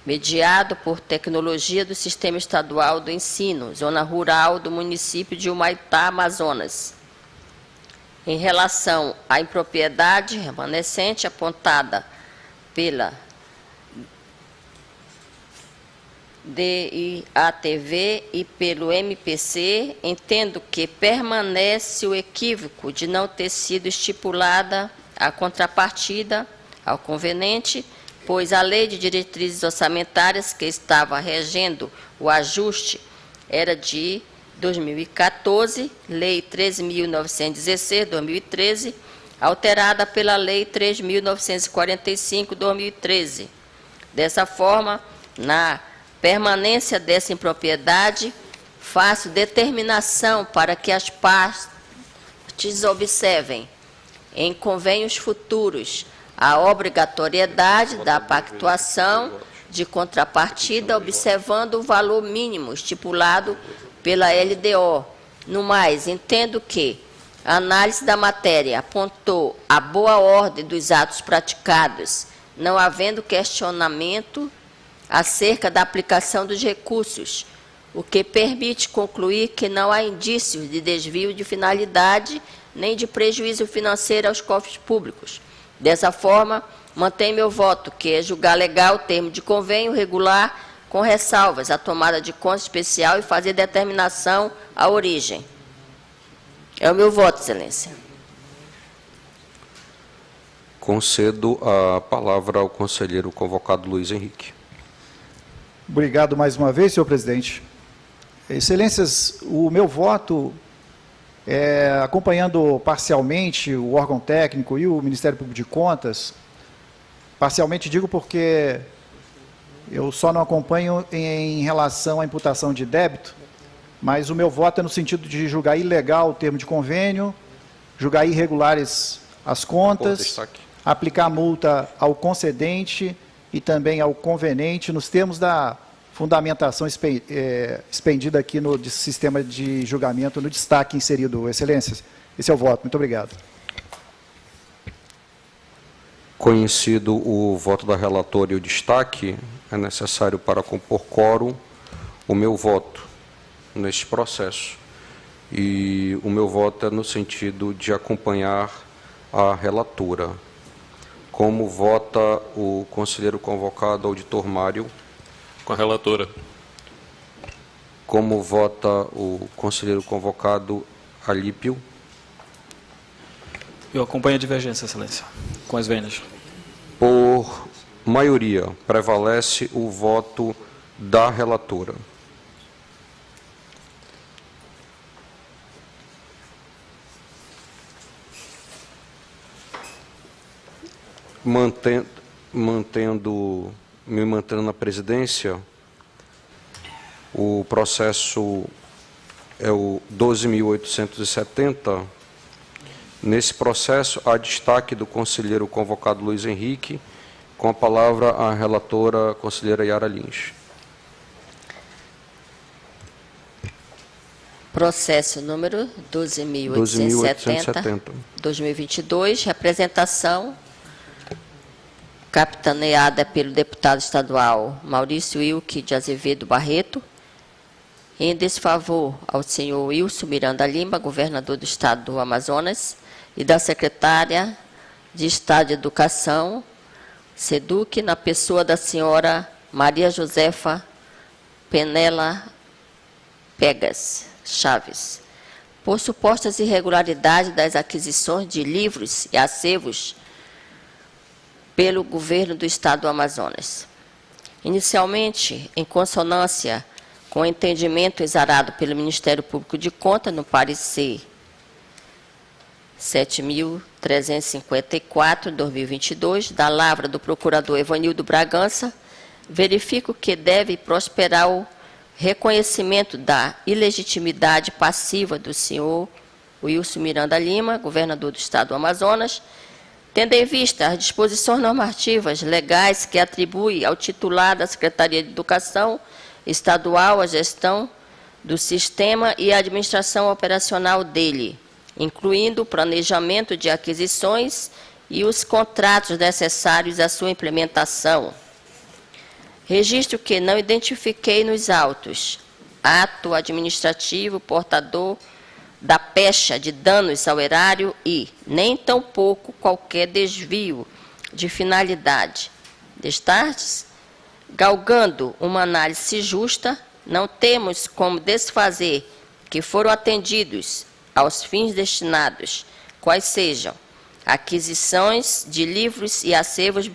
mediado por tecnologia do Sistema Estadual do Ensino, zona rural do município de Humaitá, Amazonas. Em relação à impropriedade remanescente apontada pela DIATV e pelo MPC, entendo que permanece o equívoco de não ter sido estipulada a contrapartida ao conveniente, pois a Lei de Diretrizes Orçamentárias que estava regendo o ajuste era de 2014, Lei 13.916, 2013, alterada pela Lei 3.945, 2013. Dessa forma, na permanência dessa impropriedade, faço determinação para que as partes observem, em convênios futuros, a obrigatoriedade da pactuação de contrapartida, observando o valor mínimo estipulado pela LDO. No mais, entendo que a análise da matéria apontou a boa ordem dos atos praticados, não havendo questionamento acerca da aplicação dos recursos, o que permite concluir que não há indícios de desvio de finalidade nem de prejuízo financeiro aos cofres públicos. Dessa forma, mantenho meu voto, que é julgar legal o termo de convênio regular, com ressalvas, a tomada de conta especial e fazer determinação à origem. É o meu voto, Excelência. Concedo a palavra ao conselheiro convocado Luiz Henrique. Obrigado mais uma vez, senhor presidente. Excelências, o meu voto Acompanhando parcialmente o órgão técnico e o Ministério Público de Contas, parcialmente digo porque eu só não acompanho em relação à imputação de débito, mas o meu voto é no sentido de julgar ilegal o termo de convênio, julgar irregulares as contas, aplicar multa ao concedente e também ao convenente nos termos da fundamentação expendida aqui no sistema de julgamento, no destaque inserido. Excelências, esse é o voto. Muito obrigado. Conhecido o voto da relatora e o destaque, é necessário para compor quórum o meu voto neste processo. E o meu voto é no sentido de acompanhar a relatora. Como vota o conselheiro convocado, auditor Mário? Com a relatora. Como vota o conselheiro convocado, Alípio? Eu acompanho a divergência, excelência, com as vênias. Por maioria, prevalece o voto da relatora. Me mantendo na presidência, o processo é o 12.870. Nesse processo, há destaque do conselheiro convocado Luiz Henrique, com a palavra a relatora, conselheira Yara Lins. Processo número 12.870, 2022, representação capitaneada pelo deputado estadual Maurício Wilke de Azevedo Barreto, em desfavor ao senhor Wilson Miranda Lima, governador do estado do Amazonas, e da secretária de Estado de Educação, SEDUC, na pessoa da senhora Maria Josefa Penela Pegas Chaves, por supostas irregularidades das aquisições de livros e acervos pelo governo do estado do Amazonas. Inicialmente, em consonância com o entendimento exarado pelo Ministério Público de Contas no parecer 7.354, 2022, da lavra do procurador Evanildo Bragança, verifico que deve prosperar o reconhecimento da ilegitimidade passiva do senhor Wilson Miranda Lima, governador do estado do Amazonas, tendo em vista as disposições normativas legais que atribuem ao titular da Secretaria de Educação Estadual a gestão do sistema e a administração operacional dele, incluindo o planejamento de aquisições e os contratos necessários à sua implementação. Registro que não identifiquei nos autos ato administrativo portador da pecha de danos ao erário e, nem tampouco, qualquer desvio de finalidade. Destartes, galgando uma análise justa, não temos como desfazer que foram atendidos aos fins destinados, quais sejam aquisições de livros e acervos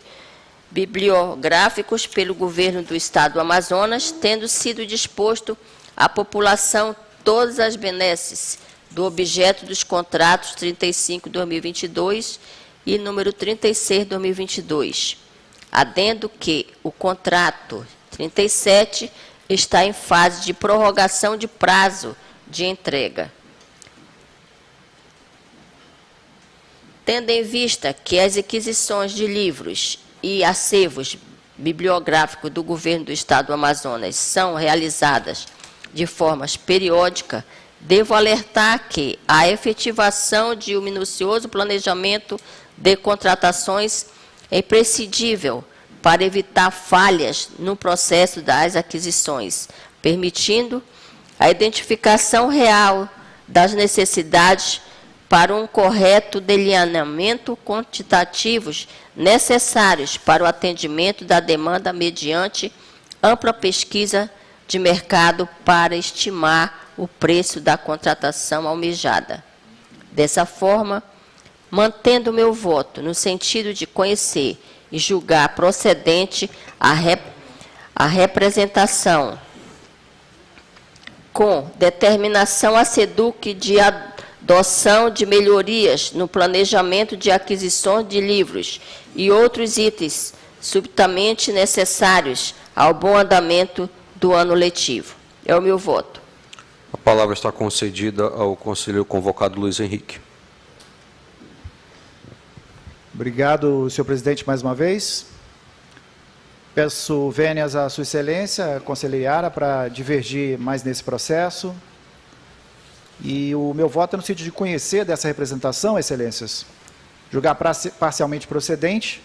bibliográficos pelo governo do estado do Amazonas, tendo sido disposto à população todas as benesses do objeto dos contratos 35/2022 e número 36/2022. Adendo que o contrato 37 está em fase de prorrogação de prazo de entrega. Tendo em vista que as aquisições de livros e acervos bibliográficos do governo do estado do Amazonas são realizadas de forma periódica, devo alertar que a efetivação de um minucioso planejamento de contratações é imprescindível para evitar falhas no processo das aquisições, permitindo a identificação real das necessidades para um correto delineamento quantitativos necessários para o atendimento da demanda mediante ampla pesquisa de mercado para estimar o preço da contratação almejada. Dessa forma, mantendo meu voto no sentido de conhecer e julgar procedente a representação com determinação a SEDUC de doação de melhorias no planejamento de aquisição de livros e outros itens subitamente necessários ao bom andamento do ano letivo. É o meu voto. A palavra está concedida ao conselheiro convocado Luiz Henrique. Obrigado, senhor presidente, mais uma vez. Peço vênias à sua excelência, conselheira Yara, para divergir mais nesse processo. E o meu voto é no sentido de conhecer dessa representação, excelências, julgar parcialmente procedente,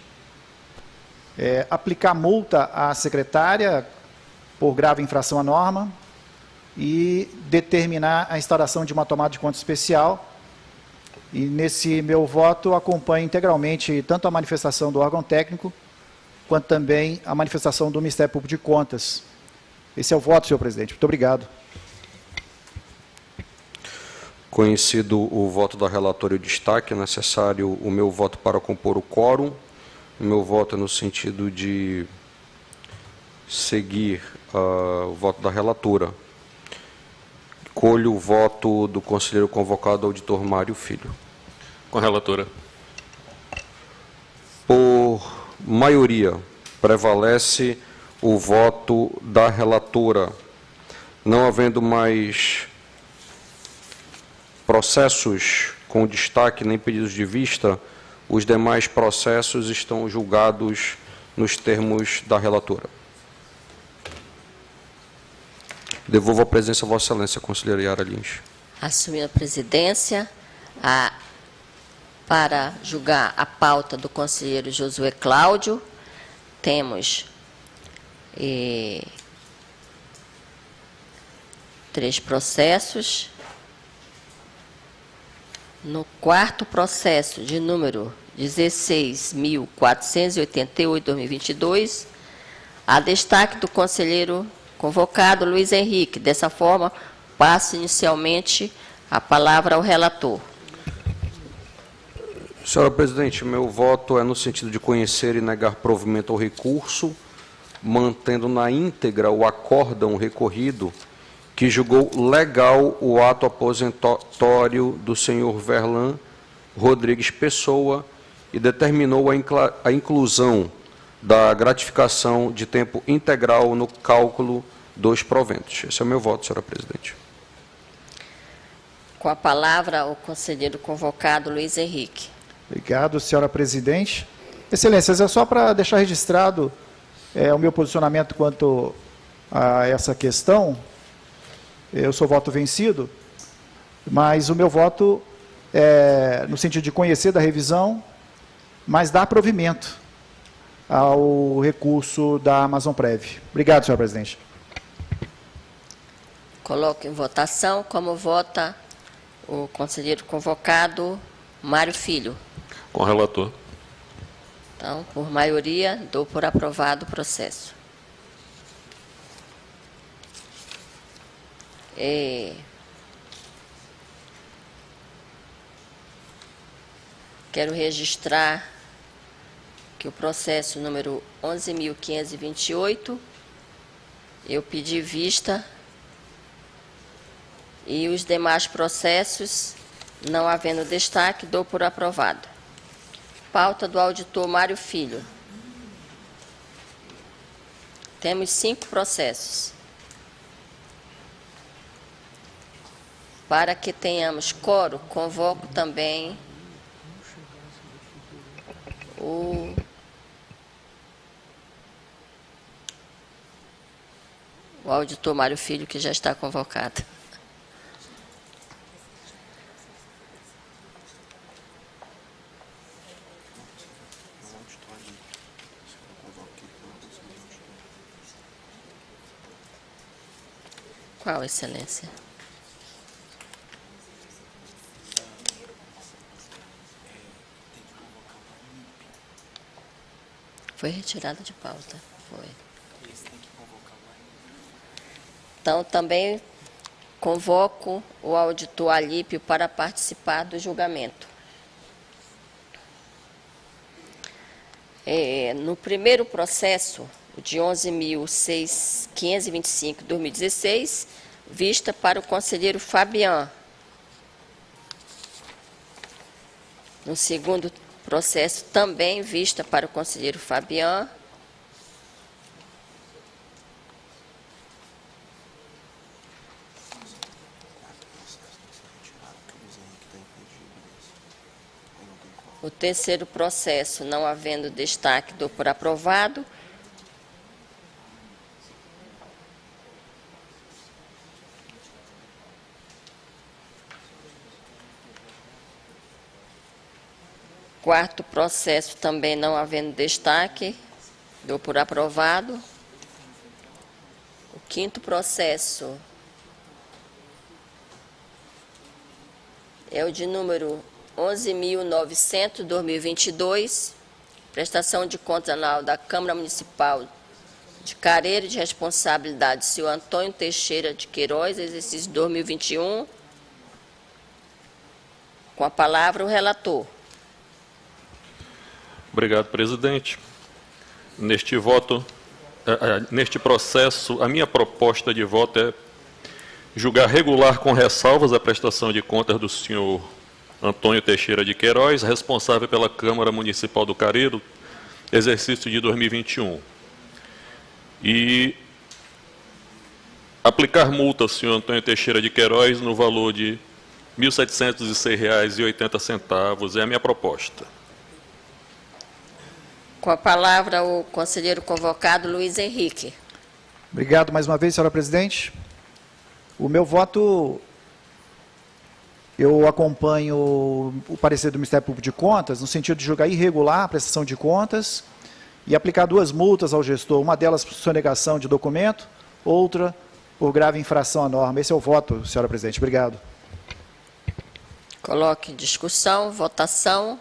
aplicar multa à secretária por grave infração à norma e determinar a instauração de uma tomada de conta especial. E nesse meu voto acompanho integralmente tanto a manifestação do órgão técnico quanto também a manifestação do Ministério Público de Contas. Esse é o voto, senhor presidente. Muito obrigado. Conhecido o voto da relatora e o destaque, é necessário o meu voto para compor o quórum. O meu voto é no sentido de seguir o voto da relatora. Colho o voto do conselheiro convocado, auditor Mário Filho. Com a relatora. Por maioria, prevalece o voto da relatora. Não havendo mais processos com destaque nem pedidos de vista, os demais processos estão julgados nos termos da relatora. Devolvo a presidência a Vossa Excelência, conselheira Yara Lins. Assumindo a presidência, para julgar a pauta do conselheiro Josué Cláudio, temos 3 processos. No quarto processo, de número 16.488/2022, a destaque do conselheiro convocado Luiz Henrique. Dessa forma, passo inicialmente a palavra ao relator. Senhora presidente, meu voto é no sentido de conhecer e negar provimento ao recurso, mantendo na íntegra o acórdão recorrido, que julgou legal o ato aposentatório do senhor Verlan Rodrigues Pessoa e determinou a inclusão da gratificação de tempo integral no cálculo dos proventos. Esse é o meu voto, senhora presidente. Com a palavra, o conselheiro convocado Luiz Henrique. Obrigado, senhora presidente. Excelências, é só para deixar registrado o meu posicionamento quanto a essa questão. Eu sou voto vencido, mas o meu voto é no sentido de conhecer da revisão, mas dar provimento ao recurso da Amazonprev. Obrigado, senhor presidente. Coloco em votação como vota o conselheiro convocado Mário Filho. Com o relator. Então, por maioria, dou por aprovado o processo. Quero registrar que o processo número 11.528, eu pedi vista, e os demais processos, não havendo destaque, dou por aprovado. Pauta do auditor Mário Filho. Temos 5 processos. Para que tenhamos quórum, convoco também o auditor Mário Filho, que já está convocado. Qual, excelência? Foi retirada de pauta. Foi. Então, também convoco o auditor Alípio para participar do julgamento. No primeiro processo, o de 11.525/2016, vista para o conselheiro Fabian. No segundo processo, também vista para o conselheiro Fabian. O terceiro processo, não havendo destaque, dou por aprovado. Quarto processo, também não havendo destaque, dou por aprovado. O quinto processo é o de número 11.900/2022, prestação de contas anual da Câmara Municipal de Careiro, de responsabilidade do senhor Antônio Teixeira de Queiroz, exercício 2021. Com a palavra o relator. Obrigado, presidente. Neste processo, a minha proposta de voto é julgar regular com ressalvas a prestação de contas do senhor Antônio Teixeira de Queiroz, responsável pela Câmara Municipal do Careiro, exercício de 2021. E aplicar multa ao senhor Antônio Teixeira de Queiroz no valor de R$ 1.706,80 é a minha proposta. Com a palavra o conselheiro convocado Luiz Henrique. Obrigado mais uma vez, senhora presidente. O meu voto, eu acompanho o parecer do Ministério Público de Contas, no sentido de julgar irregular a prestação de contas e aplicar 2 multas ao gestor, uma delas por sonegação de documento, outra por grave infração à norma. Esse é o voto, senhora presidente. Obrigado. Coloque em discussão, votação.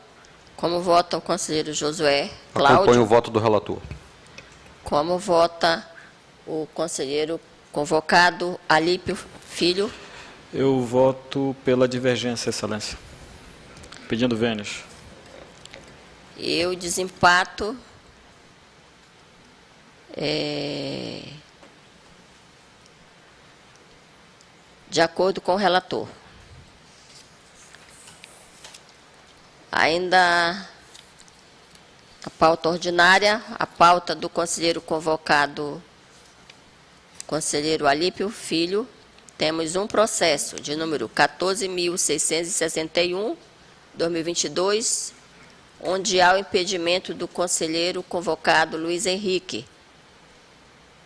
Como vota o conselheiro Josué Cláudio? Acompanho o voto do relator. Como vota o conselheiro convocado Alípio Filho? Eu voto pela divergência, excelência. Pedindo vênios. Eu desempato. De acordo com o relator. Ainda a pauta ordinária, a pauta do conselheiro convocado, conselheiro Alípio Filho, temos um processo de número 14.661/2022, onde há o impedimento do conselheiro convocado Luiz Henrique.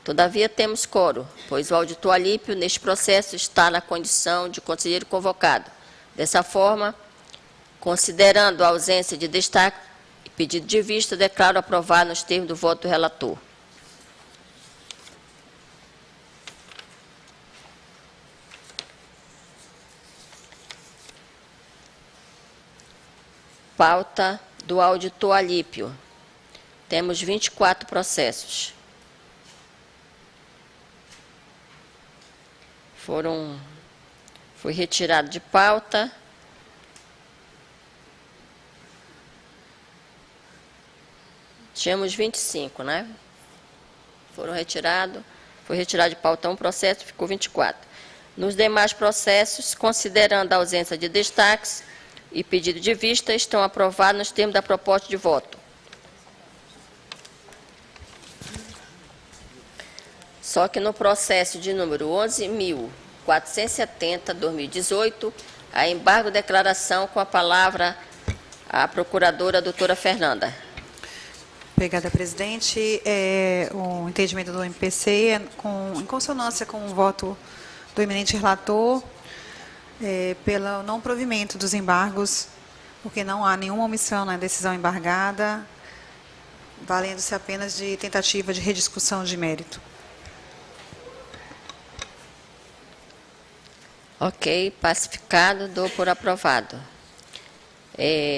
Todavia, temos quórum, pois o auditor Alípio, neste processo, está na condição de conselheiro convocado. Dessa forma, considerando a ausência de destaque e pedido de vista, declaro aprovado nos termos do voto do relator. Pauta do auditor Alípio. Temos 24 processos. Foi retirado de pauta. Tínhamos 25, né? Foi retirado de pauta um processo, ficou 24. Nos demais processos, considerando a ausência de destaques e pedido de vista, estão aprovados nos termos da proposta de voto. Só que no processo de número 11.470/2018, a embargo declaração, com a palavra a procuradora doutora Fernanda. Obrigada, presidente. O entendimento do MPC é em consonância com o voto do eminente relator, pelo não provimento dos embargos, porque não há nenhuma omissão na decisão embargada, valendo-se apenas de tentativa de rediscussão de mérito. Ok, pacificado, dou por aprovado.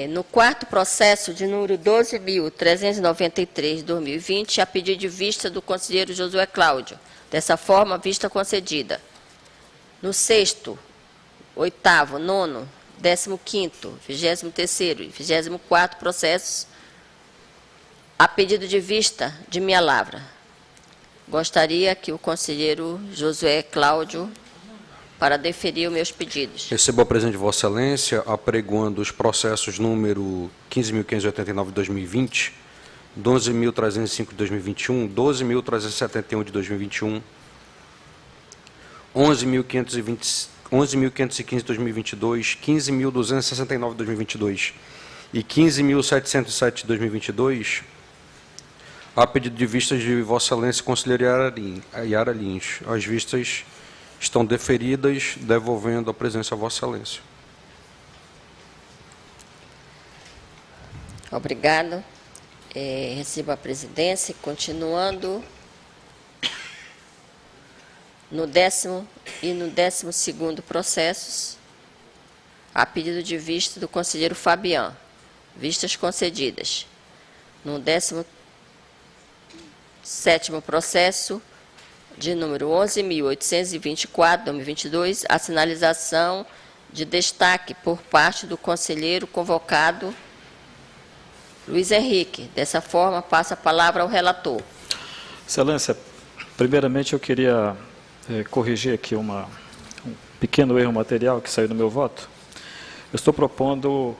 No quarto processo, de número 12.393/2020, a pedido de vista do conselheiro Josué Cláudio. Dessa forma, vista concedida. No sexto, 8º, 9º, 15º, 23º e 24º processos, a pedido de vista de minha lavra. Gostaria que o conselheiro Josué Cláudio para deferir os meus pedidos. Recebo a presente de Vossa Excelência, apregoando os processos número 15.589 de 2020, 12.305 de 2021, 12.371 de 2021, 11.515 de 2022, 15.269 de 2022 e 15.707 de 2022, a pedido de vistas de Vossa Excelência, conselheiro Yara Lins. As vistas estão deferidas, devolvendo a presença a Vossa Excelência. Obrigado. Recebo a presidência. Continuando no 10º e no 12º processos, a pedido de vista do conselheiro Fabian. Vistas concedidas. No 17º processo, de número 11.824, 2022, a sinalização de destaque por parte do conselheiro convocado Luiz Henrique. Dessa forma, passa a palavra ao relator. Excelência, primeiramente eu queria corrigir aqui um pequeno erro material que saiu do meu voto. Eu estou propondo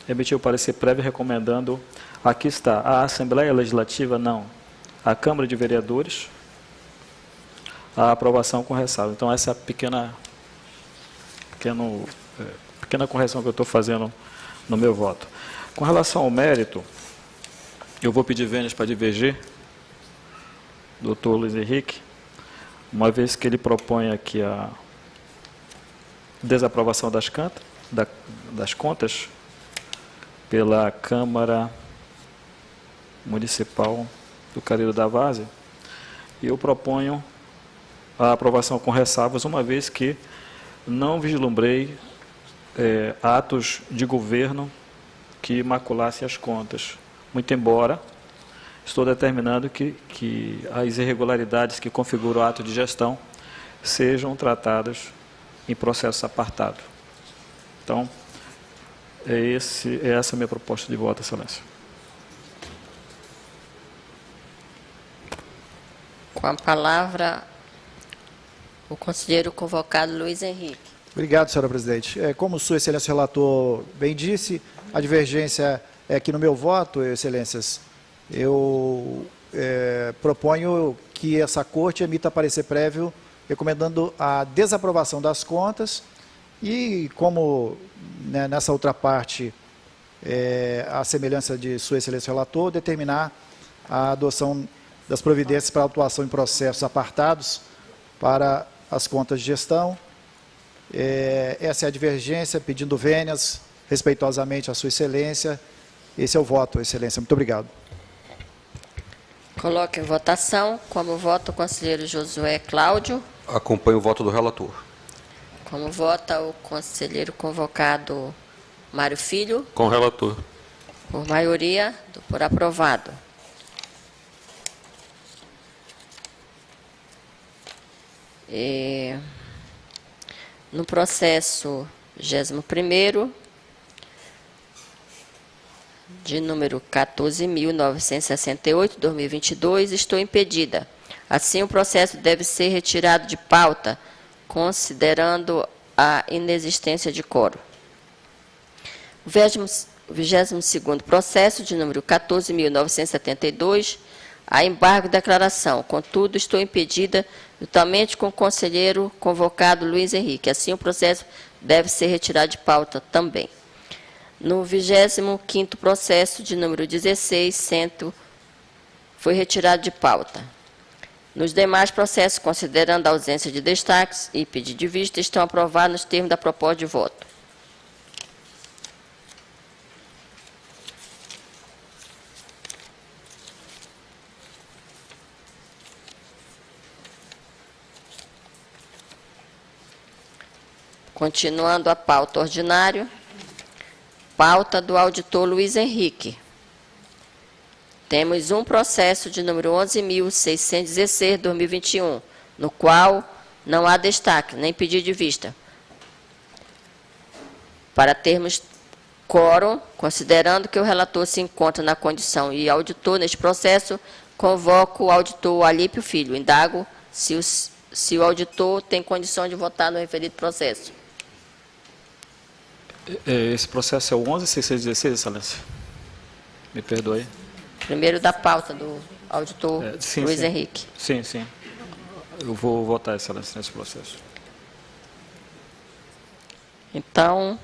emitir o parecer prévio recomendando, aqui está, a Assembleia Legislativa, não, a Câmara de Vereadores, a aprovação com ressalva. Então, essa é a pequena correção que eu estou fazendo no meu voto. Com relação ao mérito, eu vou pedir vênias para divergir, doutor Luiz Henrique, uma vez que ele propõe aqui a desaprovação das contas pela Câmara Municipal do Careiro da Várzea, e eu proponho a aprovação com ressalvas, uma vez que não vislumbrei atos de governo que maculassem as contas, muito embora estou determinando que as irregularidades que configuram o ato de gestão sejam tratadas em processo apartado. Então, essa a minha proposta de voto, Excelência. Com a palavra, o conselheiro convocado Luiz Henrique. Obrigado, senhora presidente. Como Sua Excelência relator bem disse, a divergência é aqui no meu voto, Excelências. Eu proponho que essa corte emita parecer prévio recomendando a desaprovação das contas e, como nessa outra parte, a semelhança de Sua Excelência relator, determinar a adoção das providências para atuação em processos apartados para as contas de gestão. Essa é a divergência, pedindo vênias, respeitosamente a Sua Excelência. Esse é o voto, Excelência. Muito obrigado. Coloque em votação. Como vota o conselheiro Josué Cláudio? Acompanho o voto do relator. Como vota o conselheiro convocado Mário Filho? Com o relator. Por maioria, por aprovado. No processo 21º, de número 14.968, 2022, estou impedida. Assim, o processo deve ser retirado de pauta, considerando a inexistência de quórum. O 22º processo, de número 14.972, a embargo de declaração. Contudo, estou impedida juntamente com o conselheiro convocado Luiz Henrique. Assim, o processo deve ser retirado de pauta também. No 25º processo, de número 16, foi retirado de pauta. Nos demais processos, considerando a ausência de destaques e pedido de vista, estão aprovados nos termos da proposta de voto. Continuando a pauta ordinária, pauta do auditor Luiz Henrique. Temos um processo de número 11.616, 2021, no qual não há destaque, nem pedido de vista. Para termos quórum, considerando que o relator se encontra na condição e auditor neste processo, convoco o auditor Alípio Filho. Indago se se o auditor tem condição de votar no referido processo. Esse processo é o 11.616, Excelência? Me perdoe. Primeiro da pauta do auditor Sim, Luiz sim. Henrique. Sim, sim. Eu vou votar, Excelência, nesse processo. Então,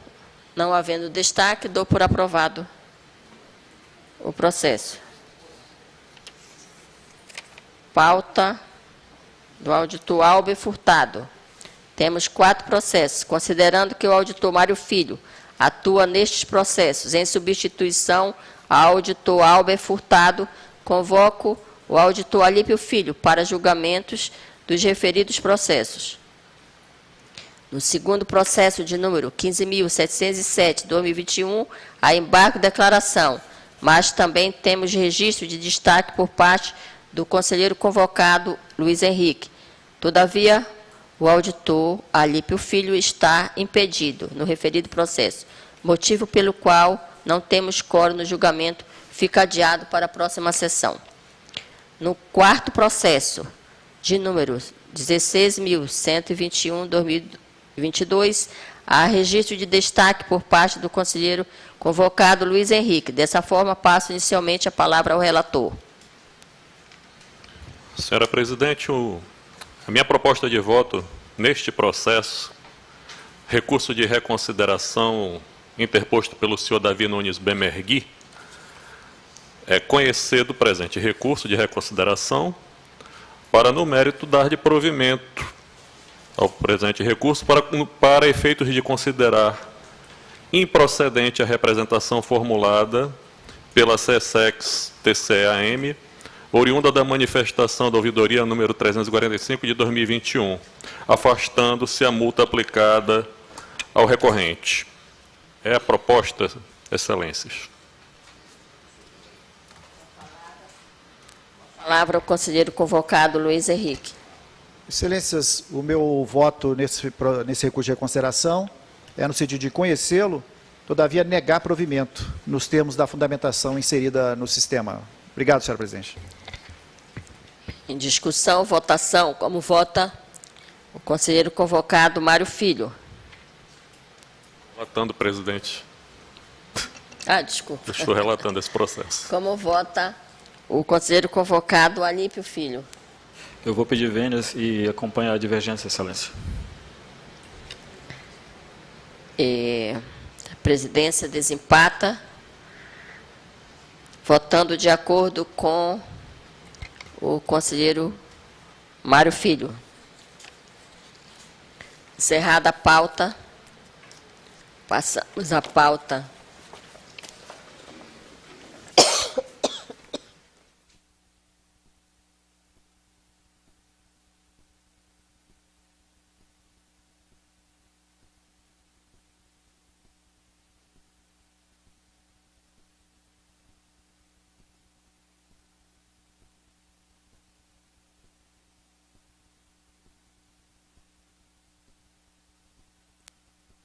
não havendo destaque, dou por aprovado o processo. Pauta do auditor Alber Furtado. Temos 4 processos. Considerando que o auditor Mário Filho atua nestes processos em substituição ao auditor Alber Furtado, convoco o auditor Alípio Filho para julgamentos dos referidos processos. No segundo processo de número 15.707/2021, há embargo de declaração, mas também temos registro de destaque por parte do conselheiro convocado Luiz Henrique. Todavia, o auditor Alípio Filho está impedido no referido processo, motivo pelo qual não temos quórum no julgamento, fica adiado para a próxima sessão. No quarto processo, de número 16.121/2022, há registro de destaque por parte do conselheiro convocado Luiz Henrique. Dessa forma, passo inicialmente a palavra ao relator. Senhora presidente, a minha proposta de voto neste processo, recurso de reconsideração interposto pelo senhor Davi Nunes Bemergui, é conhecer do presente recurso de reconsideração para, no mérito, dar de provimento ao presente recurso para efeitos de considerar improcedente a representação formulada pela SESEX TCEAM, oriunda da manifestação da ouvidoria número 345 de 2021, afastando-se a multa aplicada ao recorrente. É a proposta, excelências. Palavra ao conselheiro convocado Luiz Henrique. Excelências, o meu voto nesse recurso de reconsideração é no sentido de conhecê-lo, todavia negar provimento, nos termos da fundamentação inserida no sistema. Obrigado, senhora presidente. Em discussão, votação, como vota o conselheiro convocado Mário Filho. Relatando, presidente. Desculpa. Eu estou relatando esse processo. Como vota o conselheiro convocado Alípio Filho. Eu vou pedir vênias e acompanhar a divergência, Excelência. A presidência desempata, votando de acordo com o conselheiro Mário Filho. Encerrada a pauta, passamos à pauta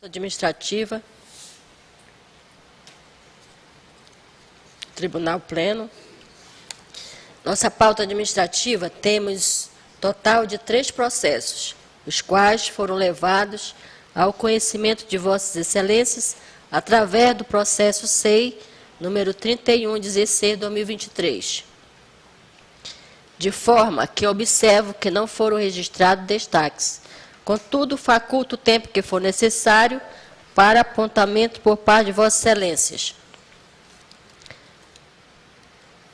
administrativa, Tribunal Pleno. Nossa pauta administrativa temos total de 3 processos, os quais foram levados ao conhecimento de Vossas Excelências através do processo SEI número 3116/2023. De forma que observo que não foram registrados destaques. Contudo, faculto o tempo que for necessário para apontamento por parte de Vossas Excelências.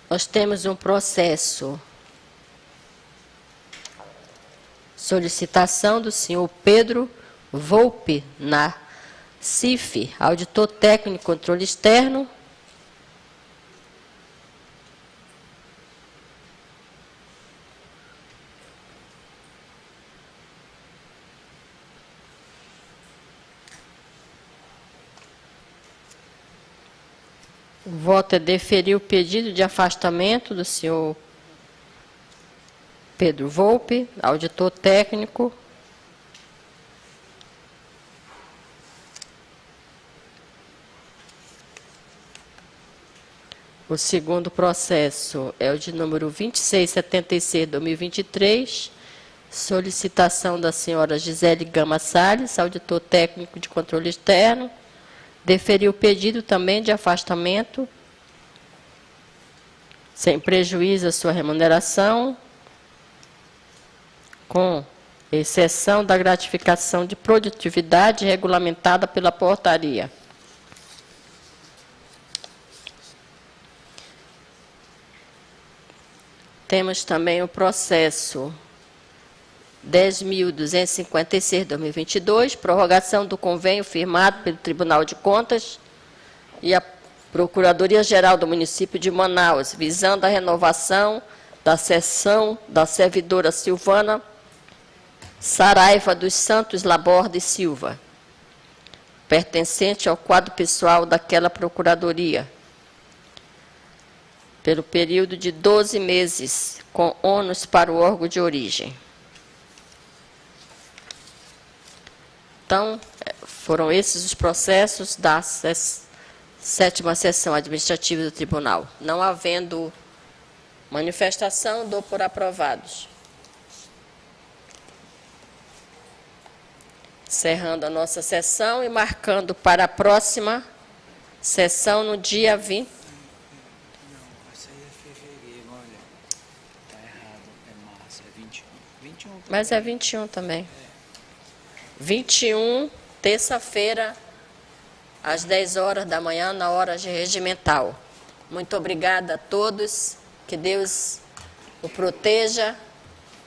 Nós temos um processo, solicitação do senhor Pedro Volpe, na CIF, auditor técnico e controle externo. O voto é deferir o pedido de afastamento do senhor Pedro Volpe, auditor técnico. O segundo processo é o de número 2676/2023, Solicitação da senhora Gisele Gama Salles, auditor técnico de controle externo, deferir o pedido também de afastamento, sem prejuízo à sua remuneração, com exceção da gratificação de produtividade regulamentada pela portaria. Temos também o processo 10.256/2022, prorrogação do convênio firmado pelo Tribunal de Contas e a Procuradoria-Geral do município de Manaus, visando a renovação da cessão da servidora Silvana Saraiva dos Santos Laborda e Silva, pertencente ao quadro pessoal daquela Procuradoria, pelo período de 12 meses, com ônus para o órgão de origem. Então, foram esses os processos da 7ª Sessão Administrativa do Tribunal. Não havendo manifestação, dou por aprovados. Encerrando a nossa sessão e marcando para a próxima sessão no dia 20. Não, essa aí é fevereiro, olha. Tá errado, é março, é 21. 21 também. Mas é 21 também. 21, terça-feira, às 10 horas da manhã, na hora regimental. Muito obrigada a todos. Que Deus o proteja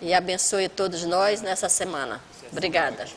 e abençoe todos nós nessa semana. Obrigada.